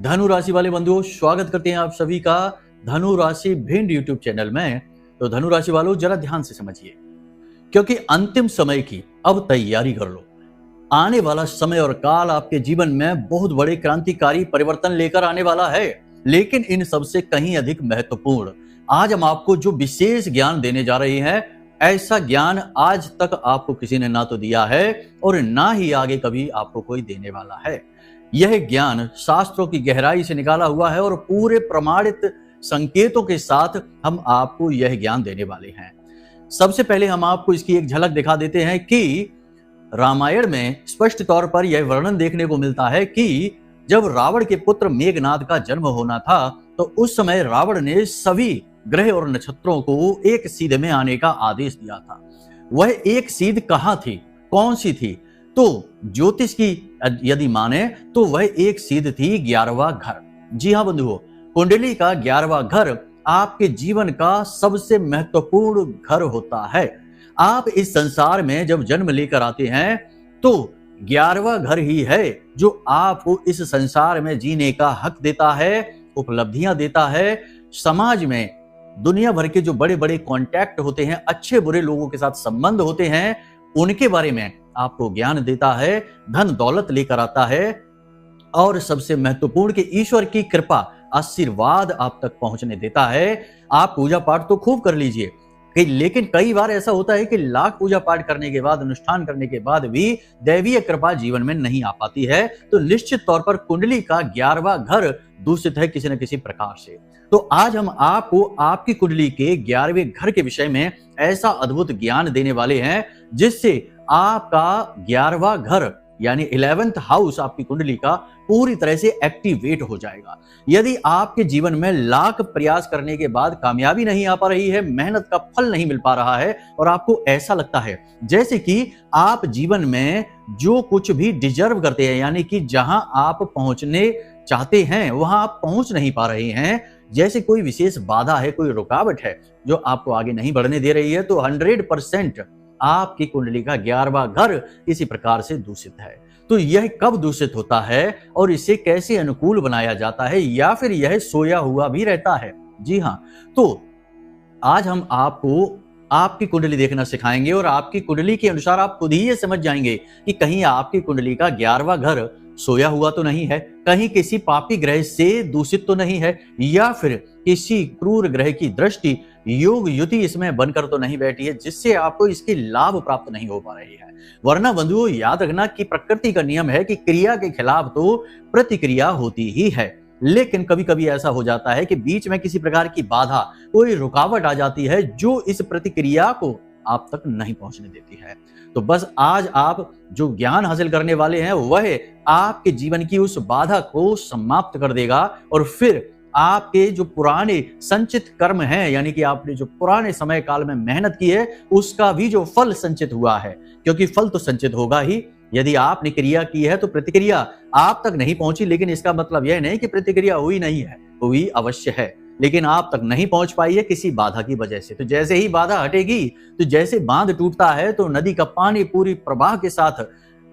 धनु राशि वाले बंधुओं, स्वागत करते हैं आप सभी का धनु राशि भिंड यूट्यूब चैनल में। तो धनु राशि वालों, जरा ध्यान से समझिए, क्योंकि अंतिम समय की अब तैयारी कर लो। आने वाला समय और काल आपके जीवन में बहुत बड़े क्रांतिकारी परिवर्तन लेकर आने वाला है, लेकिन इन सबसे कहीं अधिक महत्वपूर्ण आज हम आपको जो विशेष ज्ञान देने जा रहे हैं, ऐसा ज्ञान आज तक आपको किसी ने ना तो दिया है और ना ही आगे कभी आपको कोई देने वाला है। यह ज्ञान शास्त्रों की गहराई से निकाला हुआ है और पूरे प्रमाणित संकेतों के साथ हम आपको यह ज्ञान देने वाले हैं। सबसे पहले हम आपको इसकी एक झलक दिखा देते हैं कि रामायण में स्पष्ट तौर पर यह वर्णन देखने को मिलता है कि जब रावण के पुत्र मेघनाद का जन्म होना था, तो उस समय रावण ने सभी ग्रह और नक्षत्रों को एक सीध में आने का आदेश दिया था। वह एक सीध कहाँ थी, कौन सी थी? तो ज्योतिष की यदि माने तो वह एक सीध थी 11वां घर। जी हाँ बंधुओं, कुंडली का 11वां घर आपके जीवन का सबसे महत्वपूर्ण घर होता है। आप इस संसार में जब जन्म लेकर आते हैं तो 11वां घर ही है जो आपको इस संसार में जीने का हक देता है, उपलब्धियां देता है। समाज में दुनिया भर के जो बड़े बड़े कॉन्टैक्ट होते हैं, अच्छे बुरे लोगों के साथ संबंध होते हैं, उनके बारे में आपको ज्ञान देता है, धन दौलत लेकर आता है और सबसे महत्वपूर्ण कि ईश्वर की कृपा आशीर्वाद आप तक पहुंचने देता है। आप पूजा पाठ तो खूब कर लीजिए, लेकिन कई बार ऐसा होता है कि लाख पूजा पाठ करने के बाद, अनुष्ठान करने के बाद भी दैवीय कृपा जीवन में नहीं आ पाती है। तो निश्चित तौर पर कुंडली का 11वां घर दूषित है किसी न किसी प्रकार से। तो आज हम आपको आपकी कुंडली के 11वें घर के विषय में ऐसा अद्भुत ज्ञान देने वाले हैं जिससे आपका 11वां घर यानी 11th हाउस आपकी कुंडली का पूरी तरह से एक्टिवेट हो जाएगा। यदि आपके जीवन में लाख प्रयास करने के बाद कामयाबी नहीं आ पा रही है, मेहनत का फल नहीं मिल पा रहा है और आपको ऐसा लगता है जैसे कि आप जीवन में जो कुछ भी डिजर्व करते हैं, यानी कि जहां आप पहुंचने चाहते हैं वहां आप पहुंच नहीं पा रहे हैं, जैसे कोई विशेष बाधा है, कोई रुकावट है जो आपको आगे नहीं बढ़ने दे रही है, तो 100% आपकी कुंडली का 11वां घर किसी प्रकार से दूषित है। तो यह कब दूषित होता है और इसे कैसे अनुकूल बनाया जाता है, या फिर यह सोया हुआ भी रहता है? जी हाँ, तो आज हम आपको आपकी कुंडली देखना सिखाएंगे और आपकी कुंडली के अनुसार आप खुद ही ये समझ जाएंगे कि कहीं आपकी कुंडली का 11वां घर सोया हुआ तो नहीं है, कहीं किसी पापी ग्रह से दूषित तो नहीं है, या फिर किसी क्रूर ग्रह की दृष्टि योग युति इसमें बनकर तो नहीं बैठी है जिससे आपको इसकी लाभ प्राप्त नहीं हो पा रही है। वरना बंधुओं, याद रखना कि प्रकृति का नियम है कि क्रिया के खिलाफ तो प्रतिक्रिया होती ही है, लेकिन कभी कभी ऐसा हो जाता है कि बीच में किसी प्रकार की बाधा, कोई रुकावट आ जाती है जो इस प्रतिक्रिया को आप तक नहीं पहुंचने देती है। तो बस आज आप जो ज्ञान हासिल करने वाले हैं वह आपके जीवन की उस बाधा को समाप्त कर देगा और फिर आपके जो पुराने संचित कर्म हैं, यानी कि आपने जो पुराने समय काल में मेहनत की है उसका भी जो फल संचित हुआ है, क्योंकि फल तो संचित होगा ही। यदि आपने क्रिया की है तो प्रतिक्रिया आप तक नहीं पहुंची, लेकिन इसका मतलब यह नहीं कि प्रतिक्रिया हुई नहीं है, हुई अवश्य है, लेकिन आप तक नहीं पहुंच पाई है किसी बाधा की वजह से। तो जैसे ही बाधा हटेगी, तो जैसे बांध टूटता है तो नदी का पानी पूरी प्रवाह के साथ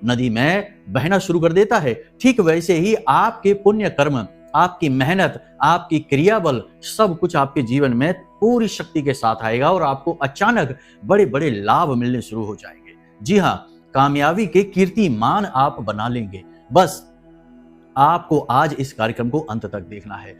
नदी में बहना शुरू कर देता है, ठीक वैसे ही आपके पुण्य कर्म, आपकी मेहनत, आपकी क्रिया बल, सब कुछ आपके जीवन में पूरी शक्ति के साथ आएगा और आपको अचानक बड़े बड़े लाभ मिलने शुरू हो जाएंगे। जी हाँ, कामयाबी के कीर्तिमान आप बना लेंगे। बस आपको आज इस कार्यक्रम को अंत तक देखना है।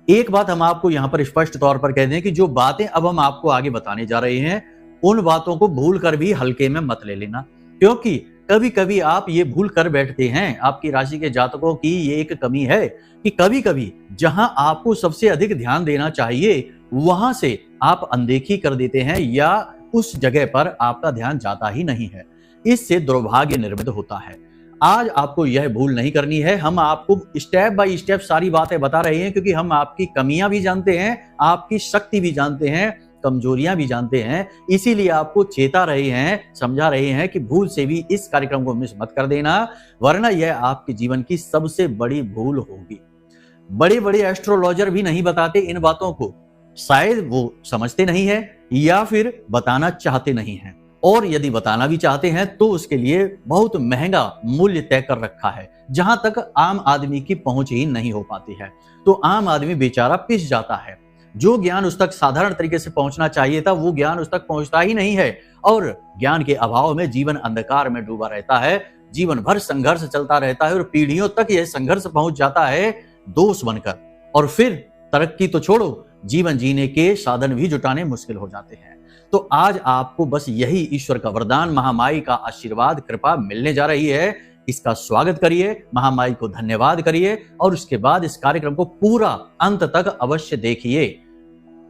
एक बात हम आपको यहाँ पर स्पष्ट तौर पर कह दें कि जो बातें अब हम आपको आगे बताने जा रहे हैं, उन बातों को भूल कर भी हल्के में मत ले लेना, क्योंकि कभी कभी आप ये भूल कर बैठते हैं। आपकी राशि के जातकों की ये एक कमी है कि कभी कभी जहां आपको सबसे अधिक ध्यान देना चाहिए वहां से आप अनदेखी कर देते हैं या उस जगह पर आपका ध्यान जाता ही नहीं है। इससे दुर्भाग्य निर्मित होता है। आज आपको यह भूल नहीं करनी है। हम आपको स्टेप बाय स्टेप सारी बातें बता रहे हैं, क्योंकि हम आपकी कमियां भी जानते हैं, आपकी शक्ति भी जानते हैं, कमजोरियां भी जानते हैं। इसीलिए आपको चेता रहे हैं, समझा रहे हैं कि भूल से भी इस कार्यक्रम को मिस मत कर देना, वरना यह आपके जीवन की सबसे बड़ी भूल होगी। बड़े बड़े एस्ट्रोलॉजर भी नहीं बताते इन बातों को, शायद वो समझते नहीं है या फिर बताना चाहते नहीं है। और यदि बताना भी चाहते हैं तो उसके लिए बहुत महंगा मूल्य तय कर रखा है, जहां तक आम आदमी की पहुंच ही नहीं हो पाती है। तो आम आदमी बेचारा पिस जाता है। जो ज्ञान उस तक साधारण तरीके से पहुंचना चाहिए था, वो ज्ञान उस तक पहुंचता ही नहीं है, और ज्ञान के अभाव में जीवन अंधकार में डूबा रहता है। जीवन भर संघर्ष चलता रहता है और पीढ़ियों तक यह संघर्ष पहुंच जाता है दोष बनकर। और फिर तरक्की तो छोड़ो, जीवन जीने के साधन भी जुटाने मुश्किल हो जाते हैं। तो आज आपको बस यही ईश्वर का वरदान, महामाई का आशीर्वाद, कृपा मिलने जा रही है। इसका स्वागत करिए, महामाई को धन्यवाद करिए, और उसके बाद इस कार्यक्रम को पूरा अंत तक अवश्य देखिए।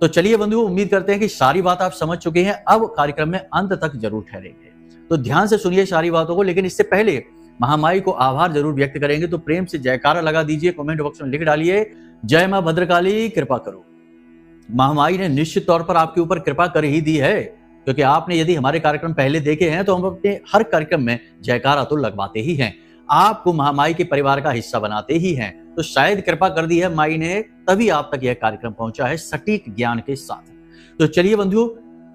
तो चलिए बंधुओं, उम्मीद करते हैं कि सारी बात आप समझ चुके हैं। अब कार्यक्रम में अंत तक जरूर ठहरेंगे, तो ध्यान से सुनिए सारी बातों को। लेकिन इससे पहले महामाई को आभार जरूर व्यक्त करेंगे, तो प्रेम से जयकारा लगा दीजिए, कमेंट बॉक्स में लिख डालिए, जय मां भद्रकाली कृपा करो। महामाई ने निश्चित तौर पर आपके ऊपर कृपा कर ही दी है, क्योंकि आपने यदि हमारे कार्यक्रम पहले देखे हैं तो हम अपने हर कार्यक्रम में जयकारा तो लगवाते ही हैं, आपको महामाई के परिवार का हिस्सा बनाते ही हैं। तो शायद कृपा कर दी है माई ने, तभी आप तक यह कार्यक्रम पहुंचा है सटीक ज्ञान के साथ। तो चलिए बंधुओं,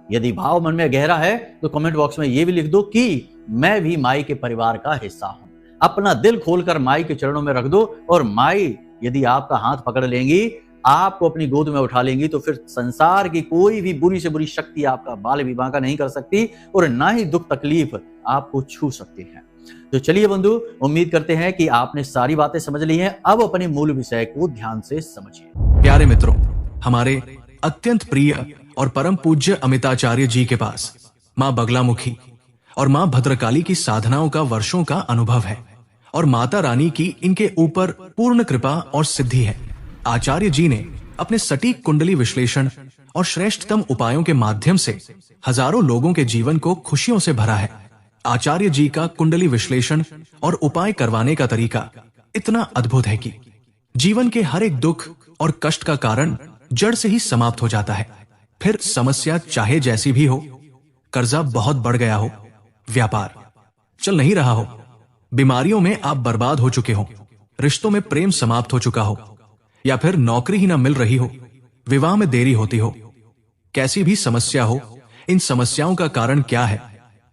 यदि भाव मन में गहरा है तो कमेंट बॉक्स में यह भी लिख दो कि मैं भी माई के परिवार का हिस्सा हूं। अपना दिल खोलकर माई के चरणों में रख दो, और माई यदि आपका हाथ पकड़ लेंगी, आपको अपनी गोद में उठा लेंगी, तो फिर संसार की कोई भी बुरी से बुरी शक्ति आपका बाल भी बांका नहीं कर सकती, और ना ही दुख तकलीफ आपको छू सकती है। तो चलिए बंधु, उम्मीद करते हैं कि आपने सारी बातें समझ ली हैं। अब अपने मूल विषय को ध्यान से समझिए। प्यारे मित्रों, हमारे अत्यंत प्रिय और परम पूज्य अमिताचार्य जी के पास माँ बगलामुखी और माँ भद्रकाली की साधनाओं का वर्षों का अनुभव है, और माता रानी की इनके ऊपर पूर्ण कृपा और सिद्धि है। आचार्य जी ने अपने सटीक कुंडली विश्लेषण और श्रेष्ठतम उपायों के माध्यम से हजारों लोगों के जीवन को खुशियों से भरा है। आचार्य जी का कुंडली विश्लेषण और उपाय करवाने का तरीका इतना अद्भुत है कि जीवन के हर एक दुख और कष्ट का कारण जड़ से ही समाप्त हो जाता है। फिर समस्या चाहे जैसी भी हो, कर्जा बहुत बढ़ गया हो, व्यापार चल नहीं रहा हो, बीमारियों में आप बर्बाद हो चुके हो, रिश्तों में प्रेम समाप्त हो चुका हो, या फिर नौकरी ही ना मिल रही हो, विवाह में देरी होती हो, कैसी भी समस्या हो, इन समस्याओं का कारण क्या है,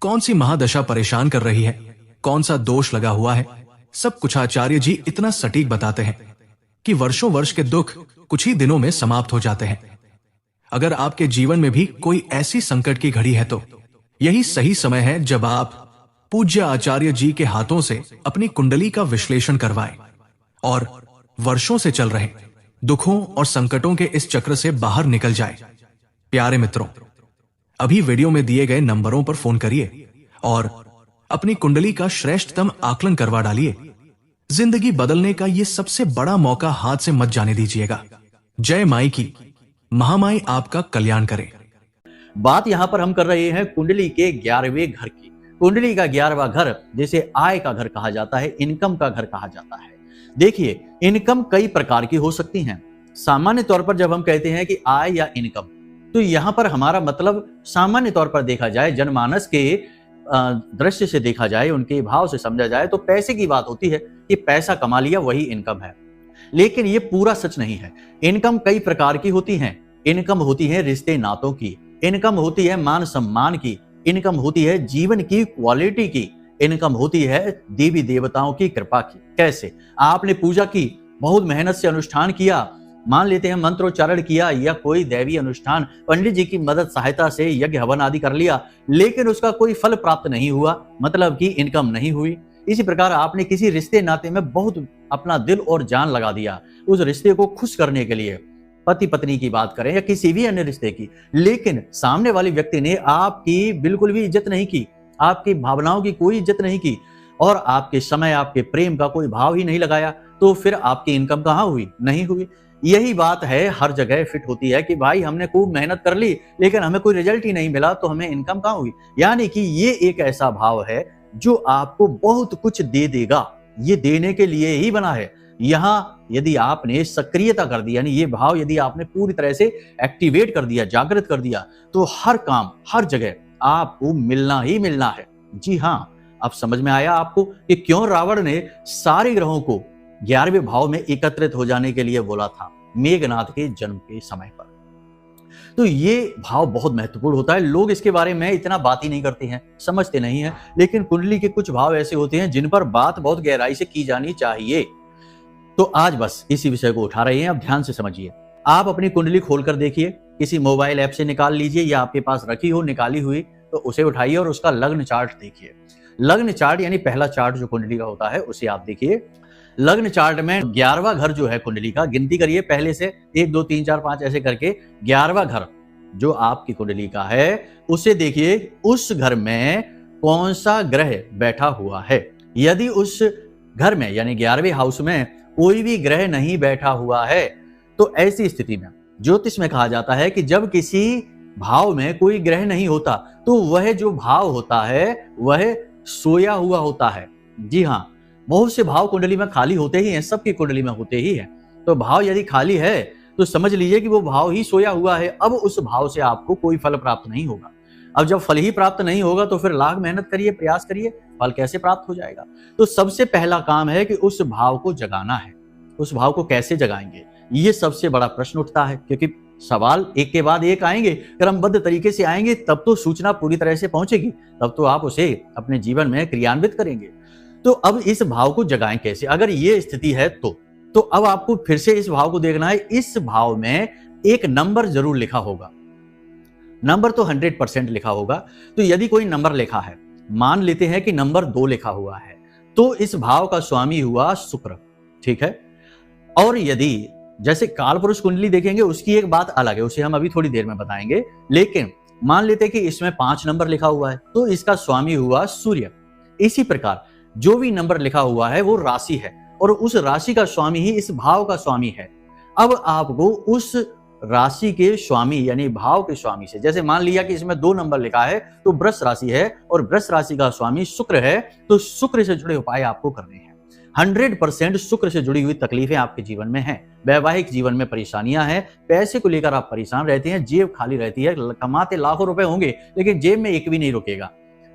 कौन सी महादशा परेशान कर रही है, कौन सा दोष लगा हुआ है, सब कुछ आचार्य जी इतना सटीक बताते हैं कि वर्षों वर्ष के दुख कुछ ही दिनों में समाप्त हो जाते हैं। अगर आपके जीवन में भी कोई ऐसी संकट की घड़ी है तो यही सही समय है जब आप पूज्य आचार्य जी के हाथों से अपनी कुंडली का विश्लेषण करवाएं और वर्षों से चल रहे दुखों और संकटों के इस चक्र से बाहर निकल जाए। प्यारे मित्रों, अभी वीडियो में दिए गए नंबरों पर फोन करिए और अपनी कुंडली का श्रेष्ठतम आकलन करवा डालिए। जिंदगी बदलने का ये सबसे बड़ा मौका हाथ से मत जाने दीजिएगा। जय माई की, महामाई आपका कल्याण करे। बात यहां पर हम कर रहे हैं कुंडली के 11वें घर की। कुंडली का 11वां घर जिसे आय का घर कहा जाता है, इनकम का घर कहा जाता है। देखिए, इनकम कई प्रकार की हो सकती हैं। सामान्य तौर पर जब हम कहते हैं कि आय या इनकम, तो यहां पर हमारा मतलब सामान्य तौर पर देखा जाए, जनमानस के दृश्य से देखा जाए, उनके भाव से समझा जाए तो पैसे की बात होती है कि पैसा कमा लिया वही इनकम है। लेकिन ये पूरा सच नहीं है। इनकम कई प्रकार की होती हैं। इनकम होती है रिश्ते नातों की, इनकम होती है मान सम्मान की, इनकम होती है जीवन की क्वालिटी की, इनकम होती है देवी देवताओं की कृपा की। कैसे? आपने पूजा की, बहुत मेहनत से अनुष्ठान किया, मान लेते हैं मंत्रोच्चारण किया या कोई दैवी अनुष्ठान, पंडित जी की मदद सहायता से यज्ञ हवन आदि कर लिया, लेकिन उसका कोई फल प्राप्त नहीं हुआ, मतलब कि इनकम नहीं हुई। इसी प्रकार आपने किसी रिश्ते नाते में बहुत अपना दिल और जान लगा दिया उस रिश्ते को खुश करने के लिए, पति पत्नी की बात करें या किसी भी अन्य रिश्ते की, लेकिन सामने वाले व्यक्ति ने आपकी बिल्कुल भी इज्जत नहीं की, आपकी भावनाओं की कोई इज्जत नहीं की और आपके समय, आपके प्रेम का कोई भाव ही नहीं लगाया, तो फिर आपकी इनकम कहाँ हुई? नहीं हुई। यही बात है, हर जगह फिट होती है कि भाई हमने खूब मेहनत कर ली लेकिन हमें कोई रिजल्ट ही नहीं मिला, तो हमें इनकम कहाँ हुई? यानी कि ये एक ऐसा भाव है जो आपको बहुत कुछ दे देगा, ये देने के लिए ही बना है। यहाँ यदि आपने सक्रियता कर दी, यानी ये भाव यदि आपने पूरी तरह से एक्टिवेट कर दिया, जागृत कर दिया, तो हर काम, हर जगह आपको मिलना ही मिलना है। जी हाँ, अब समझ में आया आपको कि क्यों रावण ने सारे ग्रहों को 11वें भाव में एकत्रित हो जाने के लिए बोला था मेघनाथ के जन्म के समय पर। तो ये भाव बहुत महत्वपूर्ण होता है। लोग इसके बारे में इतना बात ही नहीं करते हैं, समझते नहीं हैं, लेकिन कुंडली के कुछ भाव ऐसे होते हैं जिन पर बात बहुत गहराई से की जानी चाहिए। तो आज बस इसी विषय को उठा रहे हैं, अब ध्यान से समझिए। आप अपनी कुंडली खोलकर देखिए, किसी मोबाइल ऐप से निकाल लीजिए या आपके पास रखी हो निकाली हुई, तो उसे उठाइए और उसका लग्न चार्ट देखिए। लग्न चार्ट यानी पहला चार्ट जो कुंडली का होता है उसे आप देखिए। लग्न चार्ट में 11वां घर जो है कुंडली का, गिनती करिए पहले से 1 2 3 4 5 ऐसे करके 11वां घर जो आपकी कुंडली का है उसे देखिए, उस घर में कौन सा ग्रह बैठा हुआ है। यदि उस घर में यानी 11वें हाउस में कोई भी ग्रह नहीं बैठा हुआ है तो ऐसी स्थिति में ज्योतिष में कहा जाता है कि जब किसी भाव में कोई ग्रह नहीं होता तो वह जो भाव होता है वह सोया हुआ होता है। जी हाँ, बहुत से भाव कुंडली में खाली होते ही हैं, सबकी कुंडली में होते ही हैं। तो भाव यदि खाली है तो समझ लीजिए कि वो भाव ही सोया हुआ है। अब उस भाव से आपको कोई फल प्राप्त नहीं होगा। अब जब फल ही प्राप्त नहीं होगा तो फिर लाख मेहनत करिए, प्रयास करिए, फल कैसे प्राप्त हो जाएगा। तो सबसे पहला काम है कि उस भाव को जगाना है। उस भाव को कैसे जगाएंगे, ये सबसे बड़ा प्रश्न उठता है, क्योंकि सवाल एक के बाद एक आएंगे। क्रमबद्ध तरीके से आएंगे तब तो सूचना पूरी तरह से पहुंचेगी, तब तो आप उसे अपने जीवन में क्रियान्वित करेंगे। तो अब इस भाव को जगाएं कैसे, अगर ये स्थिति है तो अब आपको फिर से इस भाव को देखना है। इस भाव में एक नंबर जरूर लिखा होगा, नंबर तो 100% लिखा होगा। तो यदि कोई नंबर लिखा है, मान लेते हैं कि नंबर 2 लिखा हुआ है, तो इस भाव का स्वामी हुआ शुक्र, ठीक है। और यदि जैसे काल पुरुष कुंडली देखेंगे उसकी एक बात अलग है, उसे हम अभी थोड़ी देर में बताएंगे, लेकिन मान लेते हैं कि इसमें 5 नंबर लिखा हुआ है तो इसका स्वामी हुआ सूर्य। इसी प्रकार जो भी नंबर लिखा हुआ है वो राशि है और उस राशि का स्वामी ही इस भाव का स्वामी है। अब आपको उस राशि के स्वामी यानी भाव के स्वामी से, जैसे मान लिया कि इसमें 2 नंबर लिखा है तो वृष राशि है और वृष राशि का स्वामी शुक्र है, तो शुक्र से जुड़े उपाय आपको करने हैं। 100% शुक्र से जुड़ी हुई तकलीफें आपके जीवन में हैं, वैवाहिक जीवन में परेशानियां हैं, पैसे को लेकर आप परेशान रहते हैं, जेब खाली रहती है, कमाते लाखों रुपए होंगे लेकिन जेब में एक भी नहीं रुकेगा,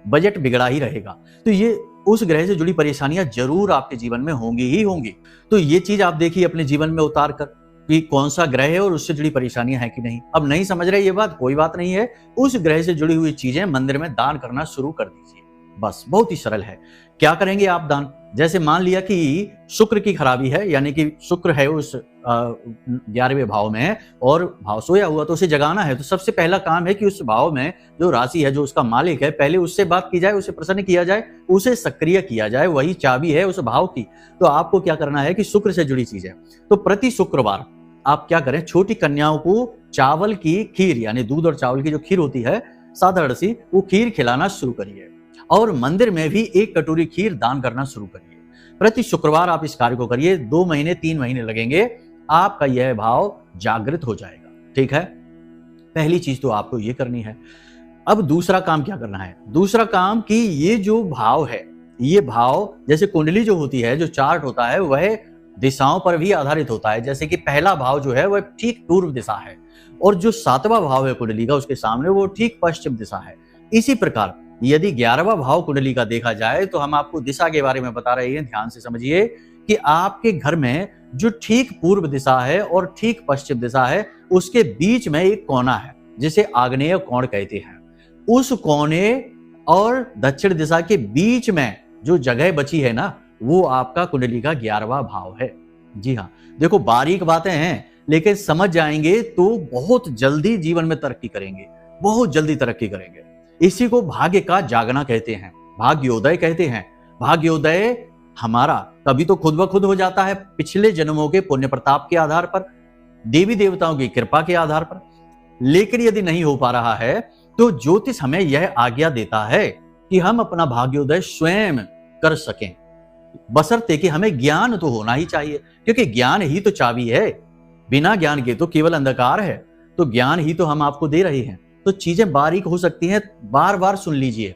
बजट बिगड़ा ही रहेगा। तो ये उस ग्रह से जुड़ी परेशानियां जरूर आपके जीवन में होंगी ही होंगी। तो ये चीज आप देखिए अपने जीवन में उतार कर कि कौन सा ग्रह है और उससे जुड़ी परेशानियां हैं कि नहीं। अब नहीं समझ रहे ये बात, कोई बात नहीं है, उस ग्रह से जुड़ी हुई चीजें मंदिर में दान करना शुरू कर दीजिए, बस बहुत ही सरल है। क्या करेंगे आप दान, जैसे मान लिया कि शुक्र की खराबी है, यानी कि शुक्र है उस 11वें भाव में और भाव सोया हुआ, तो उसे जगाना है। तो सबसे पहला काम है कि उस भाव में जो राशि है, जो उसका मालिक है, पहले उससे बात की जाए, उसे प्रसन्न किया जाए, उसे सक्रिय किया जाए, वही चाबी है उस भाव की। तो आपको क्या करना है कि शुक्र से जुड़ी चीजें, तो प्रति शुक्रवार आप क्या करें, छोटी कन्याओं को चावल की खीर यानी दूध और चावल की जो खीर होती है साधारण सी, वो खीर खिलाना शुरू करिए और मंदिर में भी 1 कटोरी खीर दान करना शुरू करिए। प्रति शुक्रवार आप इस कार्य को करिए, 2 महीने 3 महीने लगेंगे, आपका यह भाव जागृत हो जाएगा, ठीक है। पहली चीज तो आपको ये करनी है। अब दूसरा काम क्या करना है, दूसरा काम कि ये जो भाव है, ये भाव जैसे कुंडली जो होती है, जो चार्ट होता है, वह दिशाओं पर भी आधारित होता है। जैसे कि पहला भाव जो है वह ठीक पूर्व दिशा है और जो 7वां भाव है कुंडली का उसके सामने वो ठीक पश्चिम दिशा है। इसी प्रकार यदि 11वां भाव कुंडली का देखा जाए तो हम आपको दिशा के बारे में बता रहे हैं, ध्यान से समझिए कि आपके घर में जो ठीक पूर्व दिशा है और ठीक पश्चिम दिशा है उसके बीच में एक कोना है जिसे आग्नेय कोण कहते हैं। उस कोने और दक्षिण दिशा के बीच में जो जगह बची है ना, वो आपका कुंडली का 11वां भाव है। जी हाँ, देखो बारीक बातें हैं लेकिन समझ जाएंगे तो बहुत जल्दी जीवन में तरक्की करेंगे, बहुत जल्दी तरक्की करेंगे। इसी को भाग्य का जागना कहते हैं, भाग्योदय कहते हैं। भाग्योदय हमारा कभी तो खुद ब खुद हो जाता है, पिछले जन्मों के पुण्य प्रताप के आधार पर, देवी देवताओं की कृपा के आधार पर। लेकिन यदि नहीं हो पा रहा है तो ज्योतिष हमें यह आज्ञा देता है कि हम अपना भाग्योदय स्वयं कर सकें, बशर्ते कि हमें ज्ञान तो होना ही चाहिए, क्योंकि ज्ञान ही तो चाबी है। बिना ज्ञान के तो केवल अंधकार है, तो ज्ञान ही तो हम आपको दे रहे हैं। तो चीजें बारीक हो सकती हैं, बार बार सुन लीजिए।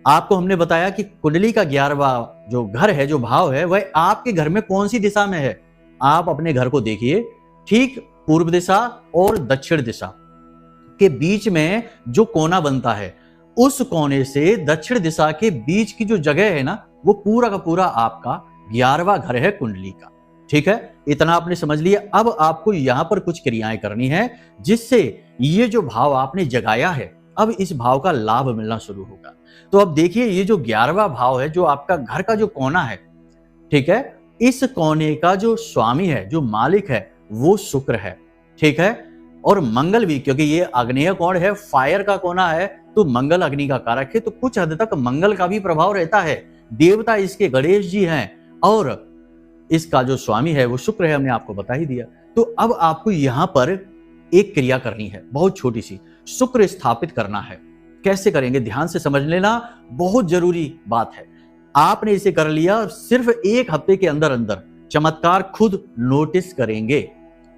आपको हमने बताया कि कुंडली का 11वां जो घर है, जो भाव है, वह आपके घर में कौन सी दिशा में है। आप अपने घर को देखिए, ठीक पूर्व दिशा और दक्षिण दिशा के बीच में जो कोना बनता है, उस कोने से दक्षिण दिशा के बीच की जो जगह है ना, वो पूरा का पूरा आपका 11वां घर है कुंडली का। ठीक है, इतना आपने समझ लिया। अब आपको यहां पर कुछ क्रियाएं करनी है जिससे ये जो भाव आपने जगाया है, अब इस भाव का लाभ मिलना शुरू होगा। तो अब देखिए, ये जो 11वां भाव है, जो आपका घर का जो कोना है, ठीक है, इस कोने का जो स्वामी है, जो मालिक है, वो शुक्र है। ठीक है, और मंगल भी, क्योंकि ये आग्नेय कोण है, फायर का कोना है, तो मंगल अग्नि का कारक है, तो कुछ हद तक मंगल का भी प्रभाव रहता है। देवता इसके गणेश जी हैं और इसका जो स्वामी है वो शुक्र है, हमने आपको बता ही दिया। तो अब आपको यहां पर एक क्रिया करनी है, बहुत छोटी सी, शुक्र स्थापित करना है। कैसे करेंगे, ध्यान से समझ लेना, बहुत जरूरी बात है। आपने इसे कर लिया, सिर्फ 1 हफ्ते के अंदर अंदर चमत्कार खुद नोटिस करेंगे।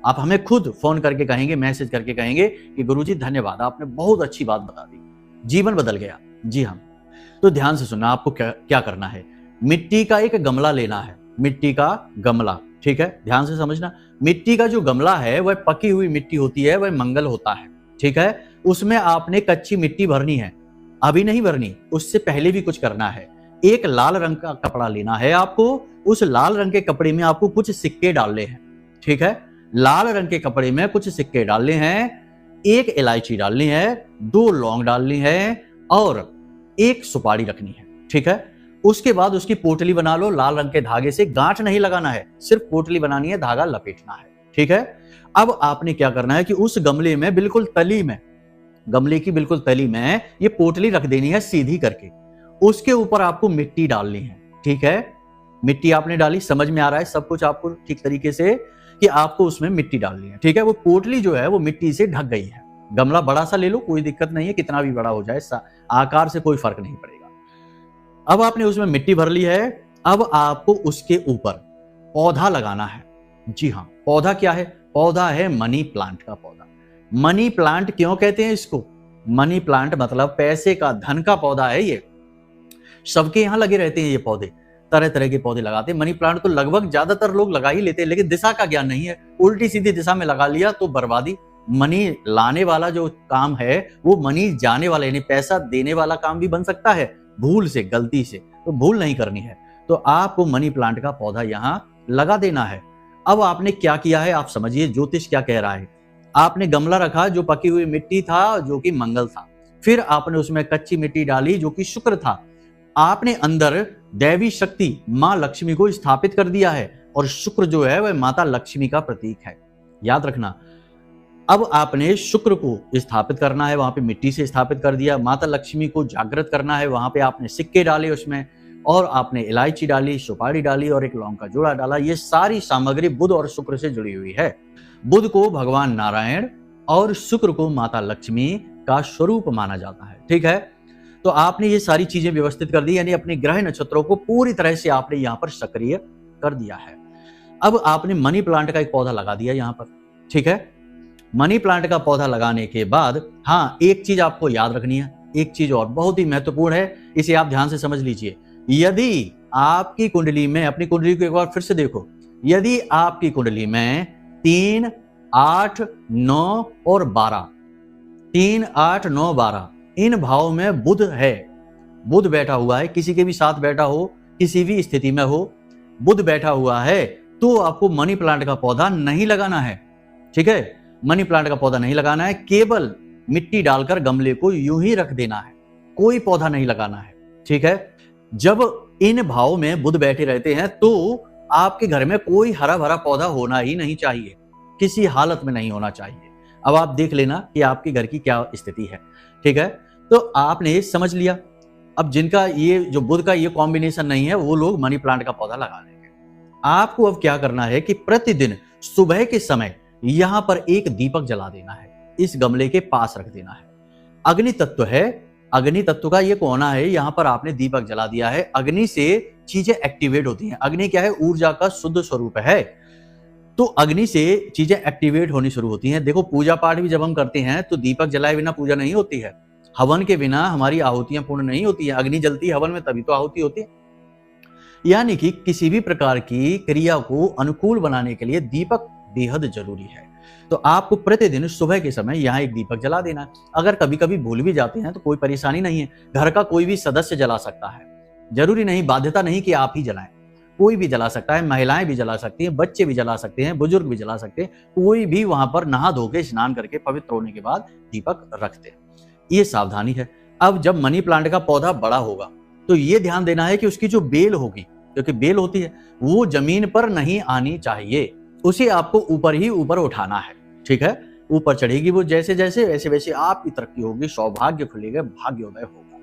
आप हमें खुद फोन करके कहेंगे, मैसेज करके कहेंगे कि गुरुजी धन्यवाद, आपने बहुत अच्छी बात बता दी, जीवन बदल गया। जी हाँ, तो ध्यान से सुनना, आपको क्या करना है। मिट्टी का एक गमला लेना है, मिट्टी का गमला, ठीक है, ध्यान से समझना। मिट्टी का जो गमला है वह पकी हुई मिट्टी होती है, वह मंगल होता है। ठीक है, उसमें आपने कच्ची मिट्टी भरनी है, अभी नहीं भरनी, उससे पहले भी कुछ करना है। एक लाल रंग का कपड़ा लेना है आपको, उस लाल रंग के कपड़े में आपको कुछ सिक्के डालने हैं। ठीक है, लाल रंग के कपड़े में कुछ सिक्के डालने हैं, 1 इलायची डालनी है, 2 लौंग डालनी है और 1 सुपारी रखनी है। ठीक है, उसके बाद उसकी पोटली बना लो, लाल रंग के धागे से, गांठ नहीं लगाना है, सिर्फ पोटली बनानी है, धागा लपेटना है। ठीक है, अब आपने क्या करना है कि उस गमले में बिल्कुल तली में, गमले की बिल्कुल तली में ये पोटली रख देनी है सीधी करके। उसके ऊपर आपको मिट्टी डालनी है। ठीक है, मिट्टी आपने डाली, समझ में आ रहा है सब कुछ आपको ठीक तरीके से कि आपको उसमें मिट्टी डालनी है। ठीक है, वो पोटली जो है वो मिट्टी से ढक गई है। गमला बड़ा सा ले लो, कोई दिक्कत नहीं है, कितना भी बड़ा हो जाए, आकार से कोई फर्क नहीं पड़ेगा। अब आपने उसमें मिट्टी भर ली है, अब आपको उसके ऊपर पौधा लगाना है। जी हाँ, पौधा क्या है, पौधा है मनी प्लांट का पौधा। मनी प्लांट क्यों कहते हैं इसको, मनी प्लांट मतलब पैसे का, धन का पौधा है। ये सबके यहां लगे रहते हैं, ये पौधे तरह तरह के पौधे लगाते हैं। मनी प्लांट तो लगभग ज्यादातर लोग लगा ही लेते हैं, लेकिन दिशा का ज्ञान नहीं है, उल्टी सीधी दिशा में लगा लिया तो बर्बादी। मनी लाने वाला जो काम है वो मनी जाने वाला, यानी पैसा देने वाला काम भी बन सकता है, भूल से, गलती से, तो भूल नहीं करनी है। तो आपको मनी प्लांट का पौधा यहां लगा देना है। अब आपने क्या किया है, आप समझिए ज्योतिष क्या कह रहा है। आपने गमला रखा जो पकी हुई मिट्टी था, जो कि मंगल था, फिर आपने उसमें कच्ची मिट्टी डाली जो कि शुक्र था। आपने अंदर दैवी शक्ति मां लक्ष्मी को स्थापित कर दिया है, और शुक्र जो है वह माता लक्ष्मी का प्रतीक है, याद रखना। अब आपने शुक्र को स्थापित करना है, वहां पे मिट्टी से स्थापित कर दिया। माता लक्ष्मी को जागृत करना है, वहां पे आपने सिक्के डाले उसमें, और आपने इलायची डाली, सुपारी डाली और 1 लौंग का जोड़ा डाला। ये सारी सामग्री बुध और शुक्र से जुड़ी हुई है। बुध को भगवान नारायण और शुक्र को माता लक्ष्मी का स्वरूप माना जाता है। ठीक है, तो आपने ये सारी चीजें व्यवस्थित कर दी, यानी अपने ग्रह नक्षत्रों को पूरी तरह से आपने यहां पर सक्रिय कर दिया है। अब आपने मनी प्लांट का एक पौधा लगा दिया यहां पर। ठीक है, मनी प्लांट का पौधा लगाने के बाद, हाँ, एक चीज आपको याद रखनी है, एक चीज और बहुत ही महत्वपूर्ण है, इसे आप ध्यान से समझ लीजिए। यदि आपकी कुंडली में, अपनी कुंडली को एक बार फिर से देखो, यदि आपकी कुंडली में 3, 8, 9 और 12, 3, 8, 9, 12 इन भावों में बुध है, बुध बैठा हुआ है, किसी के भी साथ बैठा हो, किसी भी स्थिति में हो, बुध बैठा हुआ है, तो आपको मनी प्लांट का पौधा नहीं लगाना है। ठीक है, मनी प्लांट का पौधा नहीं लगाना है, केवल मिट्टी डालकर गमले को यूं ही रख देना है, कोई पौधा नहीं लगाना है। ठीक है, जब इन भावों में बुध बैठे रहते हैं तो आपके घर में कोई हरा भरा पौधा होना ही नहीं चाहिए, किसी हालत में नहीं होना चाहिए। अब आप देख लेना कि आपके घर की क्या स्थिति है। ठीक है, तो आपने समझ लिया। अब जिनका ये जो बुध का ये कॉम्बिनेशन नहीं है, वो लोग मनी प्लांट का पौधा लगा लेंगे। आपको अब क्या करना है कि प्रतिदिन सुबह के समय यहां पर एक दीपक जला देना है, इस गमले के पास रख देना है। अग्नि तत्व है, अग्नि तत्व का ये कोना है, यहां पर आपने दीपक जला दिया है। अग्नि से चीजें एक्टिवेट होती हैं। अग्नि क्या है, ऊर्जा का शुद्ध स्वरूप है, तो अग्नि से चीजें एक्टिवेट होनी शुरू होती हैं। देखो, पूजा पाठ भी जब हम करते हैं तो दीपक जलाए बिना पूजा नहीं होती है, हवन के बिना हमारी आहुतियां पूर्ण नहीं होती है। अग्नि जलती है हवन में, तभी तो आहुति होती है। यानी कि किसी भी प्रकार की क्रिया को अनुकूल बनाने के लिए दीपक बेहद जरूरी है। तो आपको प्रतिदिन सुबह के समय यहाँ एक दीपक जला देना है। अगर कभी कभी भूल भी जाते हैं तो कोई परेशानी नहीं है, घर का कोई भी सदस्य जला सकता है, जरूरी नहीं, बाध्यता नहीं कि आप ही जलाएं। कोई भी जला सकता है, महिलाएं भी जला सकती हैं, बच्चे भी जला सकते हैं, बुजुर्ग भी जला सकते हैं, कोई भी वहां पर नहा धो के स्नान करके पवित्र होने के बाद दीपक रखते हैं। ये सावधानी है। अब जब मनी प्लांट का पौधा बड़ा होगा तो ये ध्यान देना है कि उसकी जो बेल होगी, क्योंकि बेल होती है, वो जमीन पर नहीं आनी चाहिए, उसे आपको ऊपर ही ऊपर उठाना है। ठीक है, ऊपर चढ़ेगी वो जैसे जैसे, वैसे वैसे आपकी तरक्की होगी, सौभाग्य खुलेगा, भाग्योदय होगा।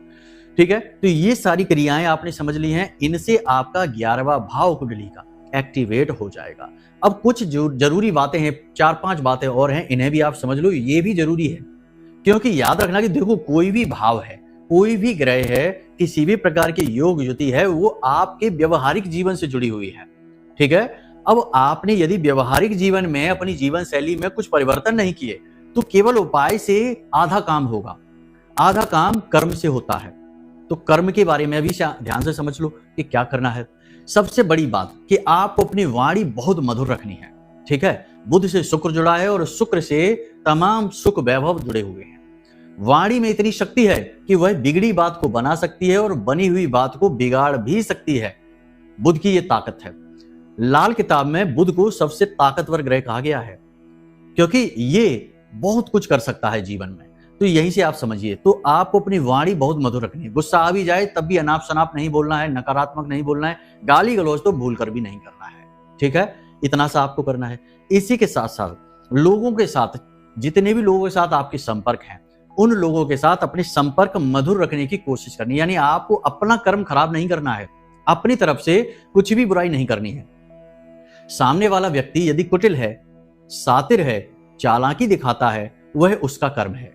ठीक है, तो ये सारी क्रियाएं आपने समझ ली हैं, इनसे आपका 11वां भाव कुंडली का एक्टिवेट हो जाएगा। अब कुछ जो जरूरी बातें हैं, 4-5 बातें और हैं, इन्हें भी आप समझ लो, ये भी जरूरी है। क्योंकि याद रखना कि देखो, कोई भी भाव है, कोई भी ग्रह है, किसी भी प्रकार की योग युति है, वो आपके व्यवहारिक जीवन से जुड़ी हुई है। ठीक है, अब आपने यदि व्यवहारिक जीवन में अपनी जीवन शैली में कुछ परिवर्तन नहीं किए तो केवल उपाय से आधा काम होगा, आधा काम कर्म से होता है। तो कर्म के बारे में भी ध्यान से समझ लो कि क्या करना है। सबसे बड़ी बात कि आपको अपनी वाणी बहुत मधुर रखनी है। ठीक है, बुध से शुक्र जुड़ा है और शुक्र से तमाम सुख वैभव जुड़े हुए हैं। वाणी में इतनी शक्ति है कि वह बिगड़ी बात को बना सकती है और बनी हुई बात को बिगाड़ भी सकती है। बुध की यह ताकत है। लाल किताब में बुध को सबसे ताकतवर ग्रह कहा गया है, क्योंकि ये बहुत कुछ कर सकता है जीवन में। तो यहीं से आप समझिए, तो आपको अपनी वाणी बहुत मधुर रखनी है। गुस्सा आ भी जाए तब भी अनाप शनाप नहीं बोलना है, नकारात्मक नहीं बोलना है, गाली गलौज तो भूल कर भी नहीं करना है। ठीक है, इतना सा आपको करना है। इसी के साथ साथ लोगों के साथ, जितने भी लोगों के साथ आपके संपर्क हैं, उन लोगों के साथ अपने संपर्क मधुर रखने की कोशिश करनी है। यानी आपको अपना कर्म खराब नहीं करना है, अपनी तरफ से कुछ भी बुराई नहीं करनी है। सामने वाला व्यक्ति यदि कुटिल है, सातिर है, चालाकी दिखाता है, वह उसका कर्म है।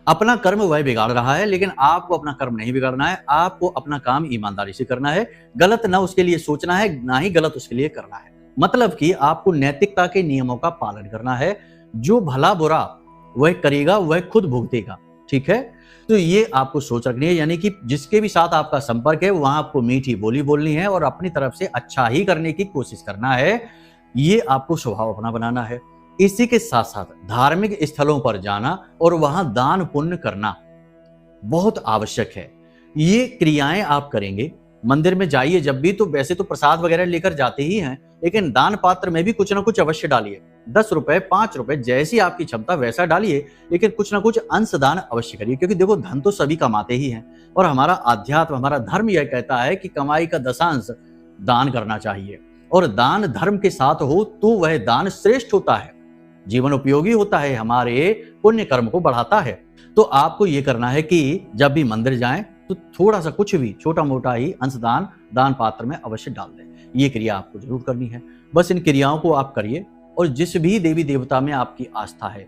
अपना कर्म वह बिगाड़ रहा है, लेकिन आपको अपना कर्म नहीं बिगाड़ना है। आपको अपना काम ईमानदारी से करना है, गलत ना उसके लिए सोचना है, ना ही गलत उसके लिए करना है। मतलब कि आपको नैतिकता के नियमों का पालन करना है। जो भला बुरा वह करेगा वह खुद भुगतेगा। ठीक है, तो ये आपको सोच रखनी है। यानी कि जिसके भी साथ आपका संपर्क है वहां आपको मीठी बोली बोलनी है और अपनी तरफ से अच्छा ही करने की कोशिश करना है। ये आपको स्वभाव अपना बनाना है। इसी के साथ साथ धार्मिक स्थलों पर जाना और वहां दान पुण्य करना बहुत आवश्यक है। ये क्रियाएं आप करेंगे। मंदिर में जाइए जब भी, तो वैसे तो प्रसाद वगैरह लेकर जाते ही हैं, लेकिन दान पात्र में भी कुछ ना कुछ अवश्य डालिए। 10 रुपए, 5 रुपए, जैसी आपकी क्षमता वैसा डालिए, लेकिन कुछ ना कुछ अंश दान अवश्य करिए। क्योंकि देखो, धन तो सभी कमाते ही हैं और हमारा अध्यात्म, हमारा धर्म यह कहता है कि कमाई का दशांश दान करना चाहिए। और दान धर्म के साथ हो तो वह दान श्रेष्ठ होता है, जीवन उपयोगी होता है, हमारे पुण्य कर्म को बढ़ाता है। तो आपको यह करना है कि जब भी मंदिर जाएं तो थोड़ा सा, कुछ भी छोटा मोटा ही अंशदान दान पात्र में अवश्य डाल दें। ये क्रिया आपको जरूर करनी है। बस इन क्रियाओं को आप करिए। और जिस भी देवी देवता में आपकी आस्था है,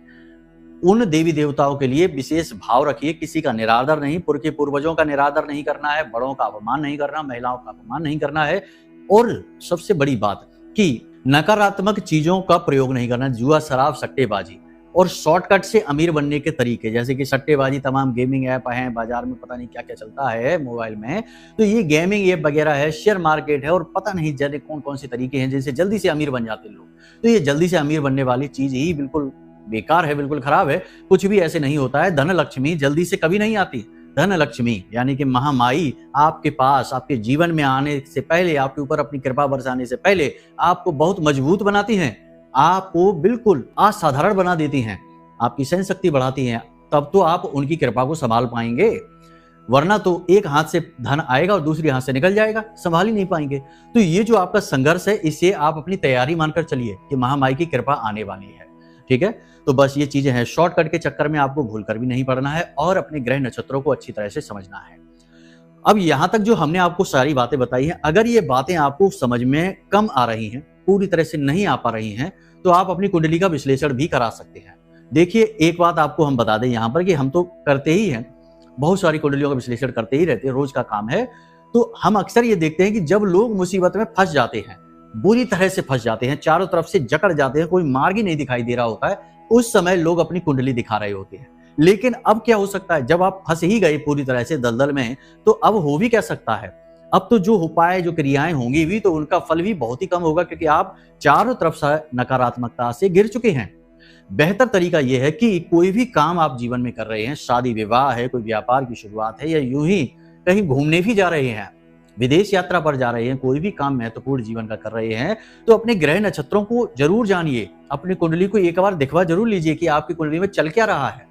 उन देवी देवताओं के लिए विशेष भाव रखिए। किसी का निरादर नहीं, पुरखे पूर्वजों का निरादर नहीं करना है, बड़ों का अपमान नहीं करना, महिलाओं का अपमान नहीं करना है। और सबसे बड़ी बात कि नकारात्मक चीजों का प्रयोग नहीं करना, जुआ, शराब, सट्टेबाजी और शॉर्टकट से अमीर बनने के तरीके, जैसे कि सट्टेबाजी, तमाम गेमिंग ऐप हैं, बाजार में पता नहीं क्या क्या चलता है मोबाइल में, तो ये गेमिंग ऐप वगैरह है, शेयर मार्केट है और पता नहीं जाने कौन कौन से तरीके हैं जिनसे जल्दी से अमीर बन जाते लोग। तो ये जल्दी से अमीर बनने वाली चीज ही बिल्कुल बेकार है, बिल्कुल खराब है। कुछ भी ऐसे नहीं होता है। धन लक्ष्मी जल्दी से कभी नहीं आती। धन लक्ष्मी यानी कि महामाई आपके पास, आपके जीवन में आने से पहले, आपके ऊपर अपनी कृपा बरसाने से पहले आपको बहुत मजबूत बनाती हैं, आपको बिल्कुल असाधारण बना देती हैं, आपकी सहन शक्ति बढ़ाती हैं। तब तो आप उनकी कृपा को संभाल पाएंगे, वरना तो एक हाथ से धन आएगा और दूसरी हाथ से निकल जाएगा, संभाल ही नहीं पाएंगे। तो ये जो आपका संघर्ष है, इसे आप अपनी तैयारी मानकर चलिए कि महामाई की कृपा आने वाली है। ठीक है, तो बस ये चीजें हैं। शॉर्टकट के चक्कर में आपको भूल कर भी नहीं पड़ना है और अपने ग्रह नक्षत्रों को अच्छी तरह से समझना है। अब यहां तक जो हमने आपको सारी बातें बताई हैं, अगर ये बातें आपको समझ में कम आ रही हैं, पूरी तरह से नहीं आ पा रही हैं, तो आप अपनी कुंडली का विश्लेषण भी करा सकते हैं। देखिए, एक बात आपको हम बता दें यहाँ पर कि हम तो करते ही हैं, बहुत सारी कुंडलियों का विश्लेषण करते ही रहते हैं, रोज का काम है। तो हम अक्सर ये देखते हैं कि जब लोग मुसीबत में फंस जाते हैं, बुरी तरह से फंस जाते हैं, चारों तरफ से जकड़ जाते हैं, कोई मार्ग ही नहीं दिखाई दे रहा होता है, उस समय लोग अपनी कुंडली दिखा रहे होते हैं। लेकिन अब क्या हो सकता है, जब आप फंस ही गए पूरी तरह से दलदल में, तो अब हो भी क्या सकता है। अब तो जो उपाय, जो क्रियाएं होंगी भी, तो उनका फल भी बहुत ही कम होगा, क्योंकि आप चारों तरफ से नकारात्मकता से घिर चुके हैं। बेहतर तरीका यह है कि कोई भी काम आप जीवन में कर रहे हैं, शादी विवाह है, कोई व्यापार की शुरुआत है, या यूं ही कहीं घूमने भी जा रहे हैं, विदेश यात्रा पर जा रहे हैं, कोई भी काम महत्वपूर्ण जीवन का कर रहे हैं, तो अपने ग्रह नक्षत्रों को जरूर जानिए, अपनी कुंडली को एक बार दिखवा जरूर लीजिए कि आपकी कुंडली में चल क्या रहा है।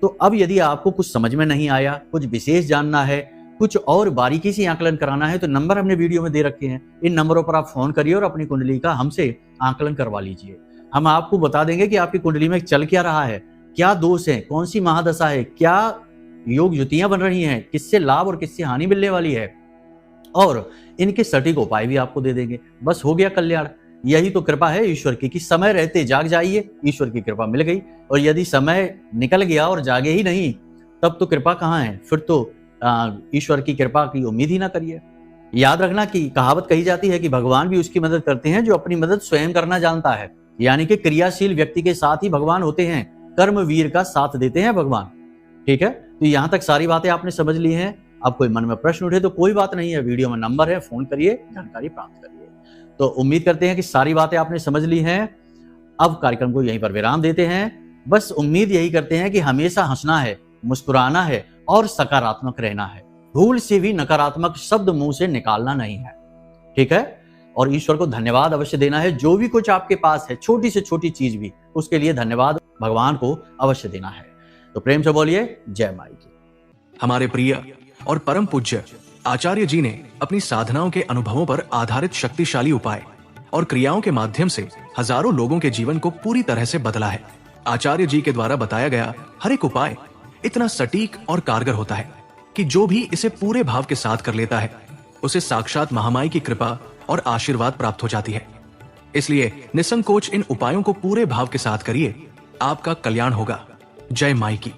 तो अब यदि आपको कुछ समझ में नहीं आया, कुछ विशेष जानना है, कुछ और बारीकी से आकलन कराना है, तो नंबर हमने वीडियो में दे रखे हैं। इन नंबरों पर आप फोन करिए और अपनी कुंडली का हमसे आकलन करवा लीजिए। हम आपको बता देंगे कि आपकी कुंडली में चल क्या रहा है, क्या दोष है, कौन सी महादशा है, क्या योग युतियां बन रही हैं, किससे लाभ और किससे हानि मिलने वाली है, और इनके सटीक उपाय भी आपको दे देंगे। बस हो गया कल्याण। यही तो कृपा है ईश्वर की कि समय रहते जाग जाइए, ईश्वर की कृपा मिल गई। और यदि समय निकल गया और जागे ही नहीं, तब तो कृपा कहाँ है, फिर तो ईश्वर की कृपा की उम्मीद ही ना करिए। याद रखना कि कहावत कही जाती है कि भगवान भी उसकी मदद करते हैं जो अपनी मदद स्वयं करना जानता है। यानी कि क्रियाशील व्यक्ति के साथ ही भगवान होते हैं, कर्मवीर का साथ देते हैं भगवान। ठीक है, तो यहां तक सारी बातें आपने समझ ली हैं। अब कोई मन में प्रश्न उठे तो कोई बात नहीं है, वीडियो में नंबर है, फोन करिए, जानकारी प्राप्त करिए। तो उम्मीद करते हैं कि सारी बातें आपने समझ ली हैं। अब कार्यक्रम को यहीं पर विराम देते हैं। बस उम्मीद यही करते हैं कि हमेशा हंसना है, मुस्कुराना है और सकारात्मक रहना है। भूल से भी नकारात्मक शब्द मुंह से निकालना नहीं है। ठीक है, और ईश्वर को धन्यवाद अवश्य देना है। जो भी कुछ आपके पास है, छोटी से छोटी चीज भी, उसके लिए धन्यवाद भगवान को अवश्य देना है। तो प्रेम से बोलिए जय माई की। हमारे प्रिय और परम पूज्य आचार्य जी ने अपनी साधनाओं के अनुभवों पर आधारित शक्तिशाली उपाय और क्रियाओं के माध्यम से हजारों लोगों के जीवन को पूरी तरह से बदला है। आचार्य जी के द्वारा बताया गया हर एक उपाय इतना सटीक और कारगर होता है कि जो भी इसे पूरे भाव के साथ कर लेता है, उसे साक्षात महामाई की कृपा और आशीर्वाद प्राप्त हो जाती है। इसलिए निसंकोच इन उपायों को पूरे भाव के साथ करिए, आपका कल्याण होगा। जय माई की।